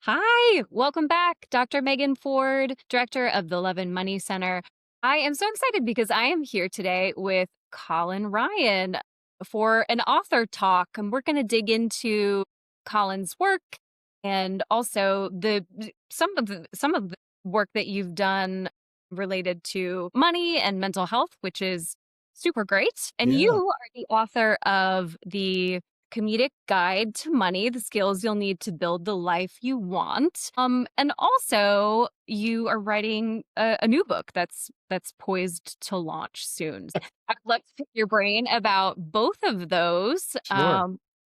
Hi, welcome back, Dr. Megan Ford, director of the Love and Money Center. I am so excited because I am here today with Colin Ryan for an author talk, and we're going to dig into Colin's work and also some of the work that you've done related to money and mental health, which is super great. And you Yeah. are the author of the Comedic Guide to Money, the skills you'll need to build the life you want. And also you are writing a new book that's poised to launch soon. I'd love to pick your brain about Sure.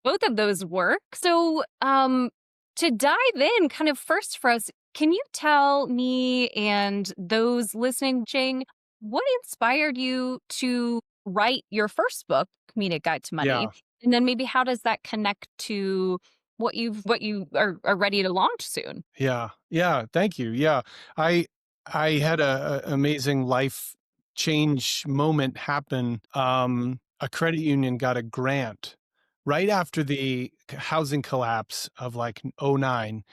both of those work. So to dive in, kind of first for us, can you tell me and those listening, Jing, what inspired you to write your first book, Comedic Guide to Money? Yeah. And then maybe how does that connect to what you are ready to launch soon? Yeah. Yeah. Thank you. Yeah. I I had a amazing life change moment happen. A credit union got a grant right after the housing collapse of like '09,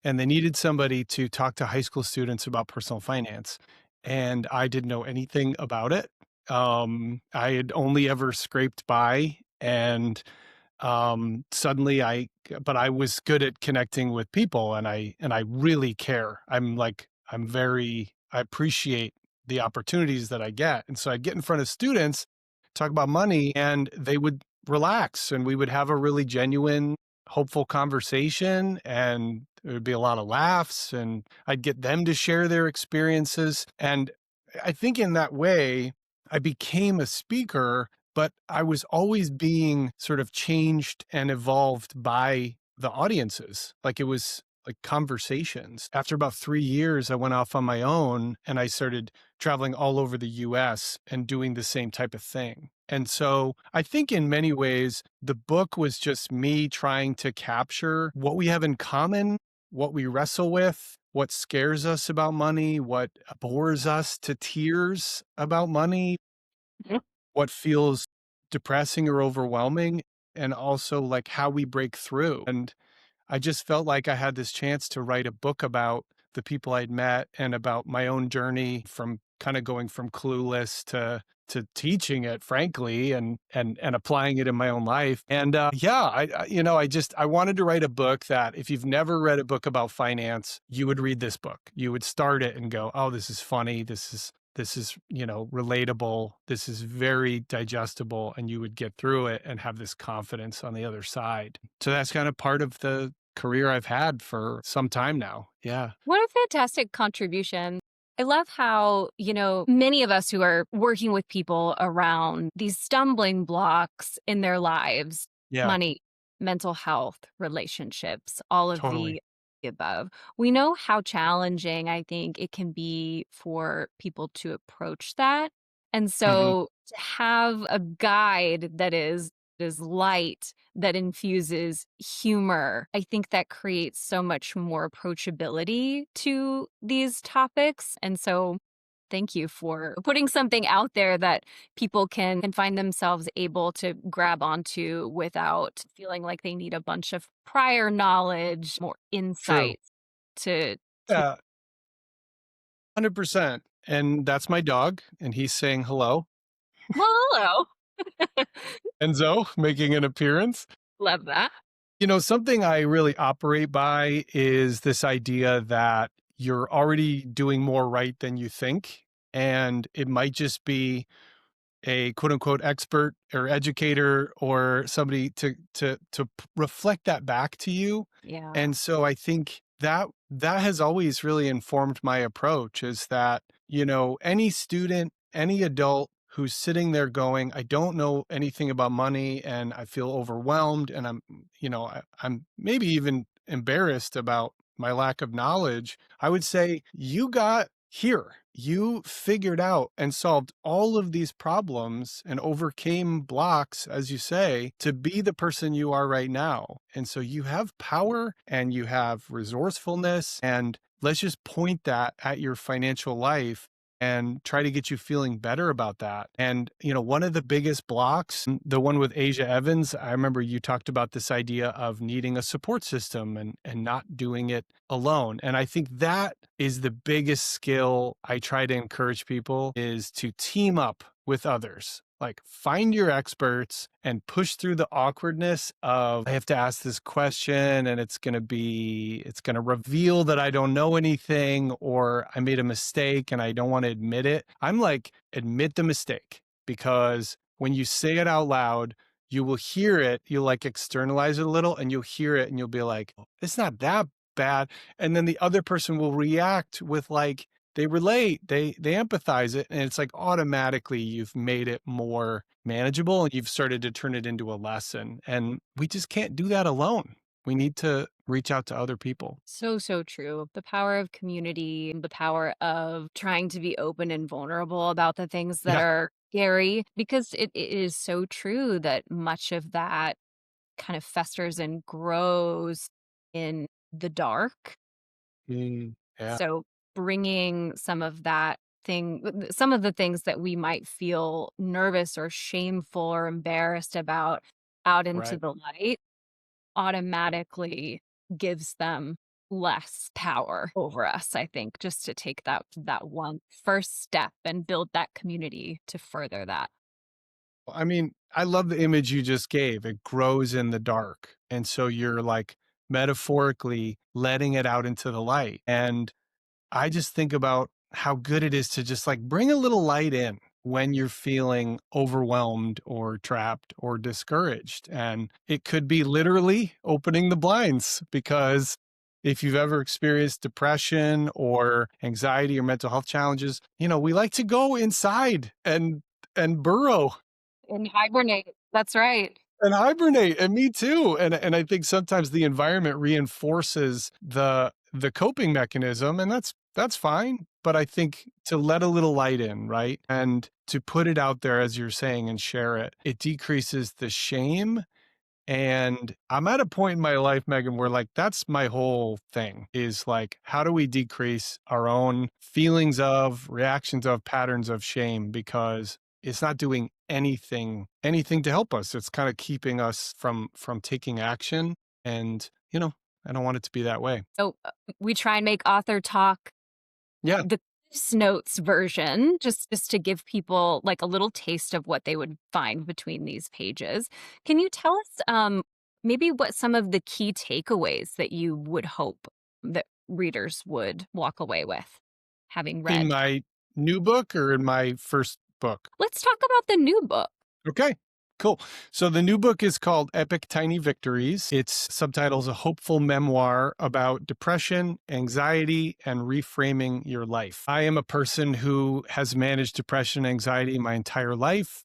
and they needed somebody to talk to high school students about personal finance. And I didn't know anything about it. I had only ever scraped by, and suddenly but I was good at connecting with people, and I really care. I appreciate the opportunities that I get. And so I'd get in front of students, talk about money, and they would relax, and we would have a really genuine, hopeful conversation, and there would be a lot of laughs, and I'd get them to share their experiences. And I think in that way, I became a speaker, but I was always being sort of changed and evolved by the audiences. Like it was like conversations. After about 3 years, I went off on my own and I started traveling all over the US and doing the same type of thing. And so I think in many ways, the book was just me trying to capture what we have in common, what we wrestle with, what scares us about money, what bores us to tears about money, Mhm. what feels depressing or overwhelming, and also like how we break through. And I just felt like I had this chance to write a book about the people I'd met and about my own journey from kind of going from clueless to teaching it, frankly, and applying it in my own life. And yeah, I wanted to write a book that if you've never read a book about finance, you would read this book. You would start it and go, "Oh, this is funny. This is relatable. This is very digestible," and you would get through it and have this confidence on the other side. So that's kind of part of the career I've had for some time now. Yeah. What a fantastic contribution. I love how, many of us who are working with people around these stumbling blocks in their lives, Yeah, money, mental health, relationships, all of totally. the above. We know how challenging I think it can be for people to approach that. And Mhm. so to have a guide that is light, that infuses humor, I think that creates so much more approachability to these topics. And so thank you for putting something out there that people can find themselves able to grab onto without feeling like they need a bunch of prior knowledge, more True. insights to Yeah, 100%. And that's my dog, and he's saying hello. well, hello. Enzo making an appearance. Love that. Something I really operate by is this idea that you're already doing more right than you think. And it might just be a quote unquote expert or educator or somebody to reflect that back to you. Yeah. And so I think that has always really informed my approach is that, any student, any adult who's sitting there going, I don't know anything about money and I feel overwhelmed and I'm maybe even embarrassed about my lack of knowledge. I would say, you got here. You figured out and solved all of these problems and overcame blocks, as you say, to be the person you are right now. And so you have power and you have resourcefulness. And let's just point that at your financial life and try to get you feeling better about that. And, one of the biggest blocks, the one with Asia Evans, I remember you talked about this idea of needing a support system and not doing it alone. And I think that is the biggest skill I try to encourage people is to team up with others. Like find your experts and push through the awkwardness of I have to ask this question and it's going to reveal that I don't know anything or I made a mistake and I don't want to admit it. I'm like, admit the mistake because when you say it out loud, you will hear it. You'll like externalize it a little and you'll hear it and you'll be like, "Oh, it's not that bad." And then the other person will react with like, they relate, they empathize it, and it's like automatically you've made it more manageable and you've started to turn it into a lesson. And we just can't do that alone. We need to reach out to other people. So, so true. The power of community, the power of trying to be open and vulnerable about the things that Yeah. are scary, because it is so true that much of that kind of festers and grows in the dark. Yeah. So bringing some of the things that we might feel nervous or shameful or embarrassed about out into Right. the light automatically gives them less power over us, I think, just to take that one first step and build that community to further that. I mean, I love the image you just gave. It grows in the dark. And so you're like metaphorically letting it out into the light. And I just think about how good it is to just like bring a little light in when you're feeling overwhelmed or trapped or discouraged. And it could be literally opening the blinds because if you've ever experienced depression or anxiety or mental health challenges, we like to go inside and burrow And hibernate. That's right. and hibernate, and me too. And I think sometimes the environment reinforces the coping mechanism, and that's fine. But I think to let a little light in, right? And to put it out there as you're saying and share it, it decreases the shame. And I'm at a point in my life, Megan, where like that's my whole thing is like, how do we decrease our own feelings of, reactions of, patterns of shame? Because it's not doing anything to help us. It's kind of keeping us from taking action. And, I don't want it to be that way. So we try and make author talk Yeah. the Cliff's Notes version, just to give people like a little taste of what they would find between these pages. Can you tell us maybe what some of the key takeaways that you would hope that readers would walk away with having In read? my new book or in my first book? Let's talk about the new book. Okay, cool. So the new book is called Epic Tiny Victories. Its subtitle is a hopeful memoir about depression, anxiety, and reframing your life. I am a person who has managed depression and anxiety my entire life.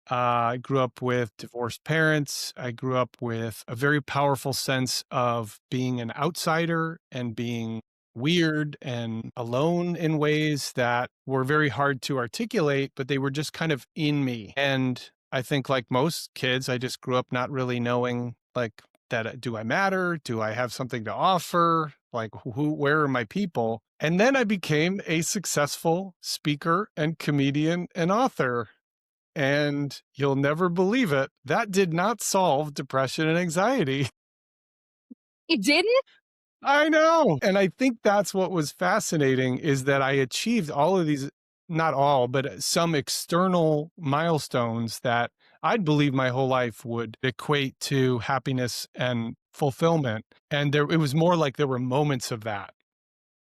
I grew up with divorced parents. I grew up with a very powerful sense of being an outsider and being weird and alone in ways that were very hard to articulate, but they were just kind of in me. And I think, like most kids, I just grew up not really knowing, like, that do I matter? Do I have something to offer? Like, where are my people? And then I became a successful speaker and comedian and author. And you'll never believe it, that did not solve depression and anxiety. It didn't? I know. And I think that's what was fascinating is that I achieved all of these, not all, but some external milestones that I'd believe my whole life would equate to happiness and fulfillment. And it was more like there were moments of that.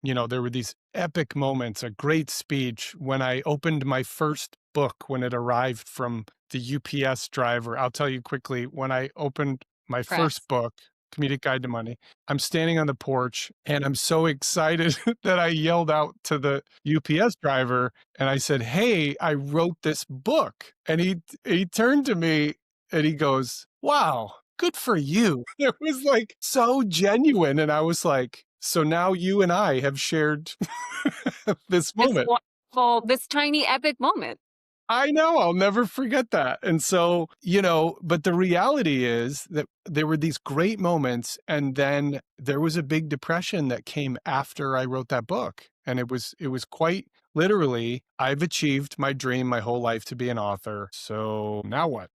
There were these epic moments, a great speech when I opened my first book when it arrived from the UPS driver. I'll tell you quickly, when I opened my Press. first book, Comedic Guide to Money, I'm standing on the porch and I'm so excited that I yelled out to the UPS driver and I said, "Hey, I wrote this book." And he turned to me and he goes, "Wow, good for you." It was like so genuine. And I was like, so now you and I have shared this This moment. wonderful, this tiny epic moment. I know, I'll never forget that. And so, but the reality is that there were these great moments. And then there was a big depression that came after I wrote that book. And it was quite literally, I've achieved my dream my whole life to be an author. So now what?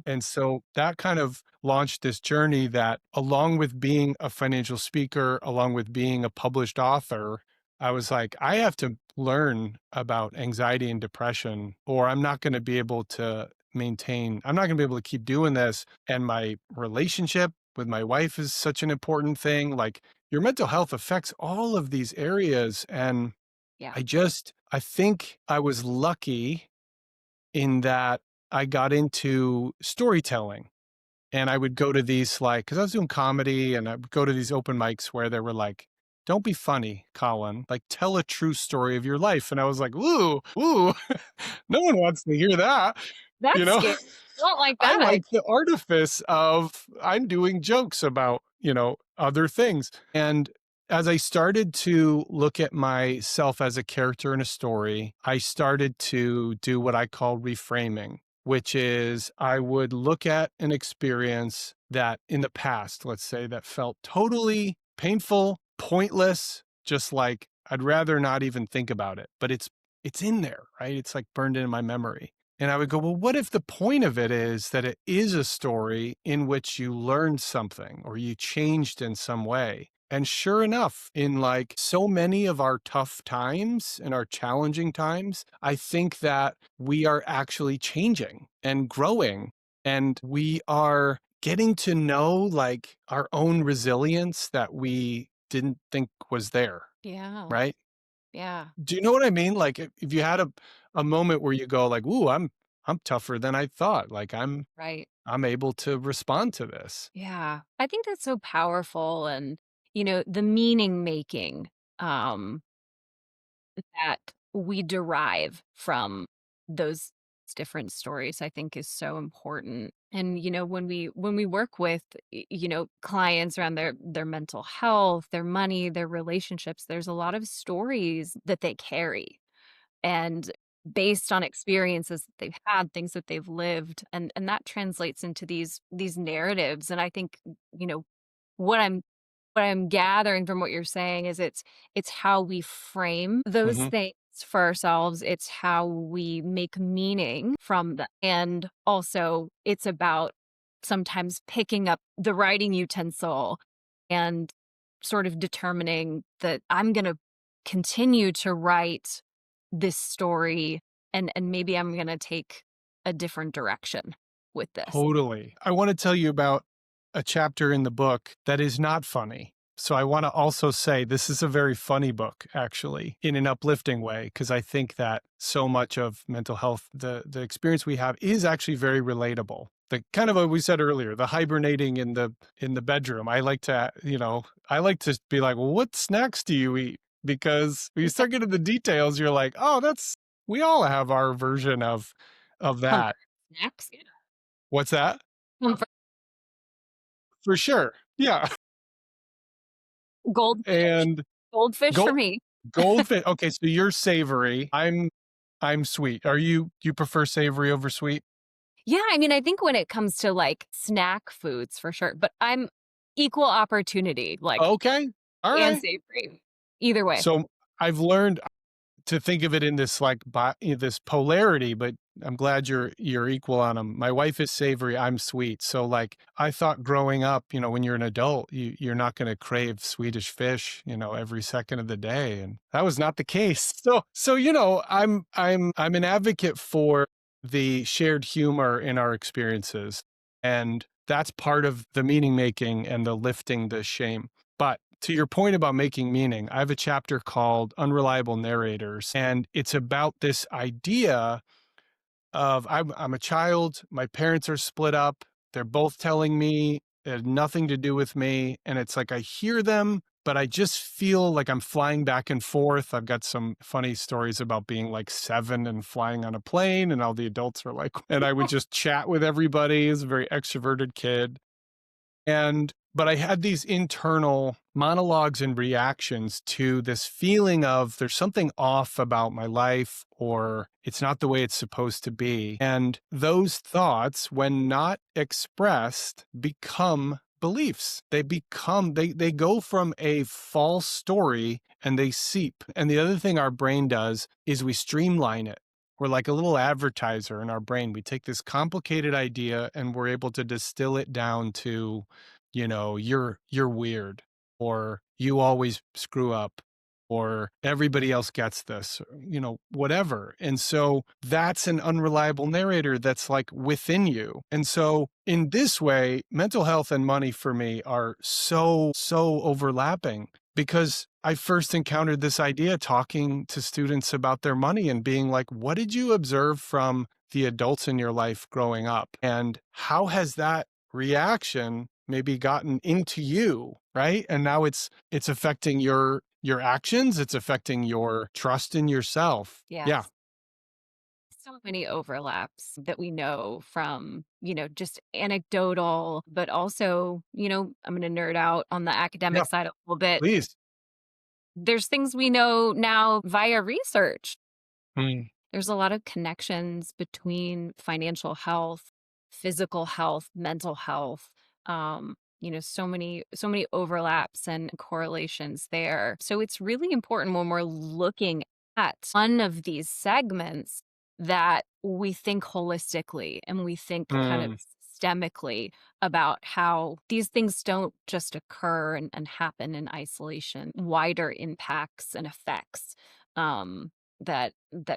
And so that kind of launched this journey that, along with being a financial speaker, along with being a published author, I was like, I have to learn about anxiety and depression, or I'm not going to be able to I'm not going to be able to keep doing this. And my relationship with my wife is such an important thing. Like, your mental health affects all of these areas. And Yeah. I think I was lucky in that I got into storytelling, and I would go to these, like, because I was doing comedy, and I would go to these open mics where they were like, don't be funny, Colin, like, tell a true story of your life. And I was like, ooh, ooh, no one wants to hear that. You That's know, scary. I don't like I that. like the artifice of I'm doing jokes about, other things. And as I started to look at myself as a character in a story, I started to do what I call reframing, which is I would look at an experience that in the past, let's say, that felt totally painful, pointless, just like I'd rather not even think about it, but it's in there, right? It's like burned into my memory. And I would go, well, what if the point of it is that it is a story in which you learned something or you changed in some way? And sure enough, in like so many of our tough times and our challenging times, I think that we are actually changing and growing, and we are getting to know like our own resilience that we didn't think was there, Yeah. right? Yeah. Do you know what I mean? Like, if you had a moment where you go like, "Ooh, I'm tougher than I thought. Like, Right. I'm able to respond to this." Yeah. I think that's so powerful, and, the meaning making, um, that we derive from those different stories, I think is so important. And, when we work with, clients around their mental health, their money, their relationships, there's a lot of stories that they carry, and based on experiences that they've had, things that they've lived, and that translates into these narratives. And I think, you know, what I'm gathering from what you're saying is it's how we frame those Mhm. things for ourselves. It's how we make meaning from them. And also it's about sometimes picking up the writing utensil and sort of determining that I'm going to continue to write this story, and maybe I'm going to take a different direction with this. Totally. I wanna tell you about a chapter in the book that is not funny. So I wanna also say this is a very funny book, actually, in an uplifting way, because I think that so much of mental health, the experience we have is actually very relatable. The kind of what we said earlier, the hibernating in the bedroom. I like to be like, "Well, what snacks do you eat?" Because when you Yeah. start getting the details, you're like, "Oh, that's we all have our version of that." Comfort snacks. Yeah. What's that? Comfort For sure. Yeah. goldfish. And Goldfish for gold me. goldfish. Okay, so you're savory. I'm sweet. Do you prefer savory over sweet? Yeah, I mean, I think when it comes to, like, snack foods, for sure, but I'm equal opportunity, like, Okay. All and right. savory. Either way. So I've learned to think of it in this like this polarity, but I'm glad you're equal on them. My wife is savory, I'm sweet. So like I thought growing up, when you're an adult, you're not going to crave Swedish fish, every second of the day, and that was not the case. So I'm an advocate for the shared humor in our experiences, and that's part of the meaning making and the lifting the shame. But to your point about making meaning, I have a chapter called Unreliable Narrators, and it's about this idea of I'm a child, my parents are split up, they're both telling me it had nothing to do with me. And it's like I hear them, but I just feel like I'm flying back and forth. I've got some funny stories about being like 7 and flying on a plane, and all the adults are like, and I would just chat with everybody as a very extroverted kid. But I had these internal monologues and reactions to this feeling of there's something off about my life, or it's not the way it's supposed to be. And those thoughts, when not expressed, become beliefs. They go from a false story and they seep. And the other thing our brain does is we streamline it. We're like a little advertiser in our brain. We take this complicated idea and we're able to distill it down to, you're weird, or you always screw up, or everybody else gets this, or, whatever. And so that's an unreliable narrator that's like within you. And so in this way, mental health and money for me are so overlapping, because I first encountered this idea talking to students about their money and being like, what did you observe from the adults in your life growing up? And how has that reaction maybe gotten into you, right? And now it's affecting your actions, it's affecting your trust in yourself. Yeah. Yes. So many overlaps that we know from, just anecdotal, but also, I'm going to nerd out on the Yeah, academic side a little bit. please. There's things we know now via research. Mm, There's a lot of connections between financial health, physical health, mental health. So many overlaps and correlations there. So it's really important when we're looking at one of these segments that we think holistically and we think kind of mm. systemically about how these things don't just occur and happen in isolation, wider impacts and effects. That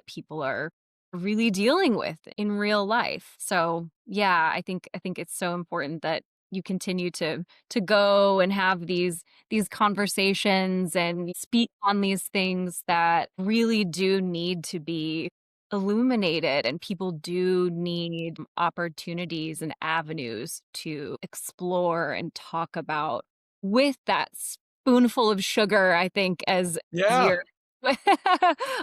people are really dealing with in real life. So, yeah, I think it's so important that you continue to go and have these conversations and speak on these things that really do need to be illuminated, and people do need opportunities and avenues to explore and talk about with that spoonful of sugar, I think, as Yeah, you're to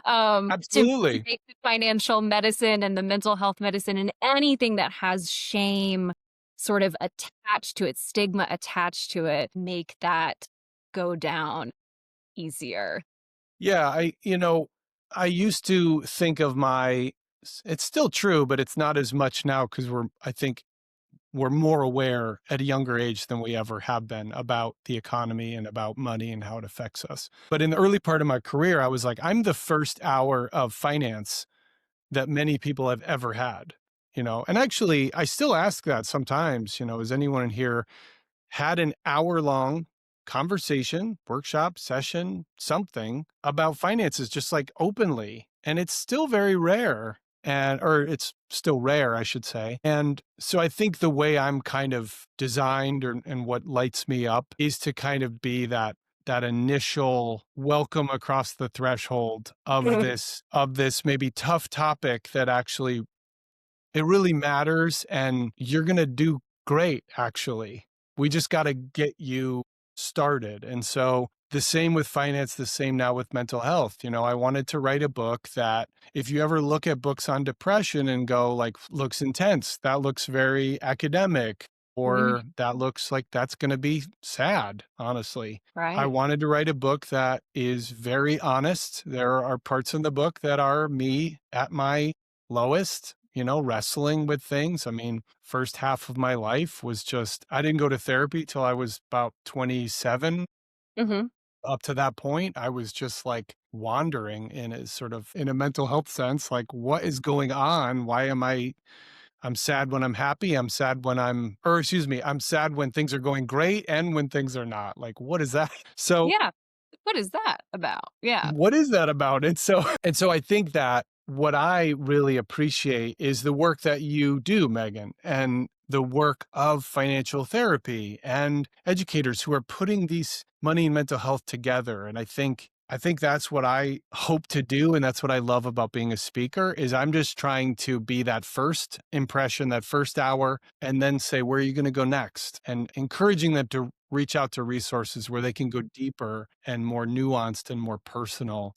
absolutely. make the financial medicine and the mental health medicine and anything that has shame sort of attached to it, stigma attached to it, make that go down easier. Yeah, I used to think of it's still true, but it's not as much now because I think we're more aware at a younger age than we ever have been about the economy and about money and how it affects us. But in the early part of my career, I was like, I'm the first hour of finance that many people have ever had, and actually, I still ask that sometimes, is anyone in here had an hour-long conversation, workshop, session, something about finances, just like openly. And it's still very rare. Or it's still rare, I should say. And so I think the way I'm kind of designed, and what lights me up is to kind of be that initial welcome across the threshold of this maybe tough topic that actually it really matters, and you're going to do great, actually. We just got to get you started. And so the same with finance, the same now with mental health. I wanted to write a book that if you ever look at books on depression and go like, looks intense, that looks very academic, Mhm. or that looks like that's going to be sad, honestly. I Right. wanted to write a book that is very honest. There are parts in the book that are me at my lowest, wrestling with things. I mean, first half of my life was just, I didn't go to therapy till I was about 27. Mhm. Up to that point, I was just like wandering in a sort of in a mental health sense, like what is going on? I'm sad when I'm happy. I'm sad when things are going great and when things are not. Like, what is that? So Yeah. What is that about? Yeah. what is that about? And so I think that what I really appreciate is the work that you do, Megan, and the work of financial therapy and educators who are putting these money and mental health together. And I think that's what I hope to do, and that's what I love about being a speaker is I'm just trying to be that first impression, that first hour, and then say, where are you going to go next? And encouraging them to reach out to resources where they can go deeper and more nuanced and more personal.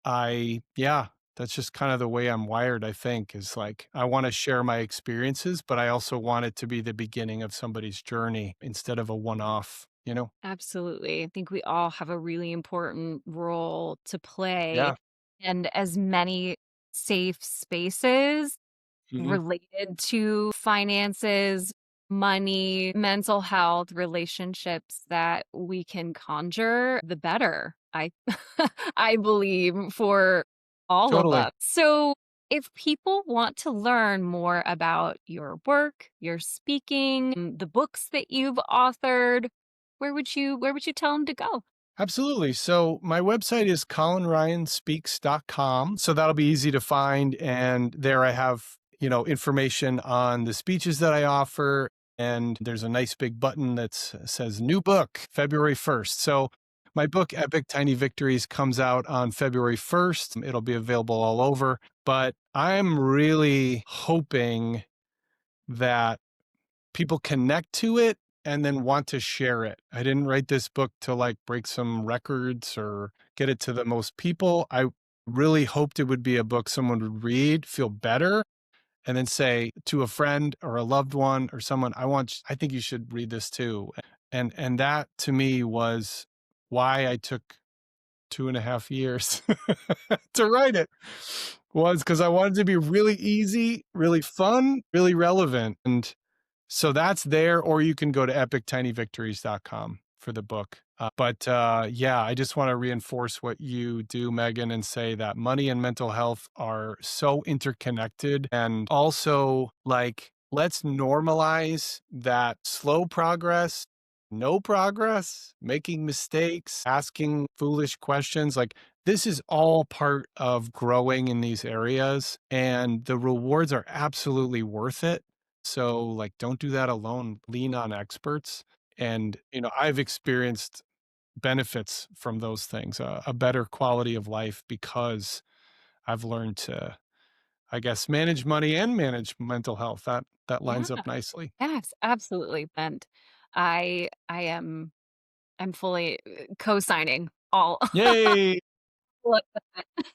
Yeah, that's just kind of the way I'm wired, I think, is like I want to share my experiences, but I also want it to be the beginning of somebody's journey instead of a one off. Absolutely. I think we all have a really important role to play, Yeah. and as many safe spaces Mhm. related to finances, money, mental health, relationships that we can conjure, the better. I I believe for all of Totally. us. So, if people want to learn more about your work, your speaking, the books that you've authored, where would you tell them to go? Absolutely. So my website is colinryanspeaks.com. So that'll be easy to find. And there I have, information on the speeches that I offer. And there's a nice big button that says new book, February 1st. So my book, Epic Tiny Victories, comes out on February 1st. It'll be available all over. But I'm really hoping that people connect to it and then want to share it. I didn't write this book to like break some records or get it to the most people. I really hoped it would be a book someone would read, feel better, and then say to a friend or a loved one or someone, I think you should read this too. And that to me was why I took 2.5 years to write it, was because I wanted to be really easy, really fun, really relevant. And so that's there, or you can go to epictinyvictories.com for the book. Yeah, I just want to reinforce what you do, Megan, and say that money and mental health are so interconnected. And also, like, let's normalize that slow progress, no progress, making mistakes, asking foolish questions. Like, this is all part of growing in these areas, and the rewards are absolutely worth it. So, like, don't do that alone. Lean on experts. And, I've experienced benefits from those things, a better quality of life because I've learned to, I guess, manage money and manage mental health. That Yeah. lines up nicely. Yes, absolutely. And I'm fully co-signing all. Yay! Look at that.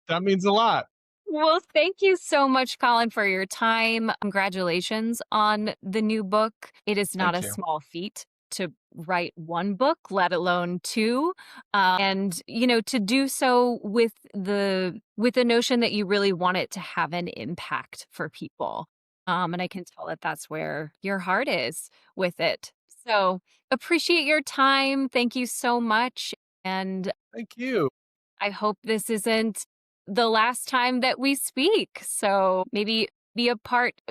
That means a lot. Well, thank you so much, Colin, for your time. Congratulations on the new book. It is not Thank a you. small feat to write one book, let alone two, and to do so with the notion that you really want it to have an impact for people. And I can tell that that's where your heart is with it. So appreciate your time. Thank you so much, and Thank you. I hope this isn't the last time that we speak. So maybe a part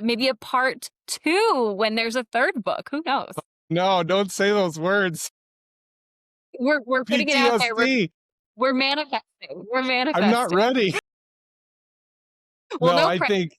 2 when there's a third book. Who knows? No, don't say those words. We're putting it out there. PTSD. We're manifesting. We're I'm not manifesting. ready. Well, No, no I pressure. think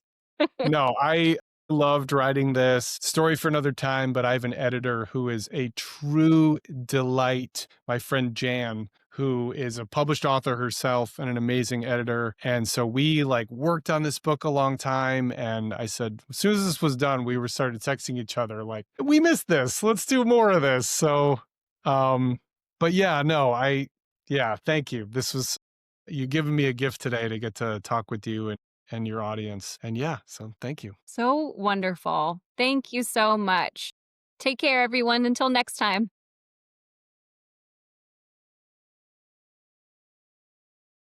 No, I loved writing this. Story for another time, but I have an editor who is a true delight. My friend Jan, who is a published author herself and an amazing editor. And so we like worked on this book a long time. And I said, as soon as this was done, we were started texting each other like, we missed this. Let's do more of this. So, um, but yeah, no, yeah, thank you. This was, you given me a gift today to get to talk with you and your audience. And yeah, so thank you. So wonderful. Thank you so much. Take care, everyone. Until next time.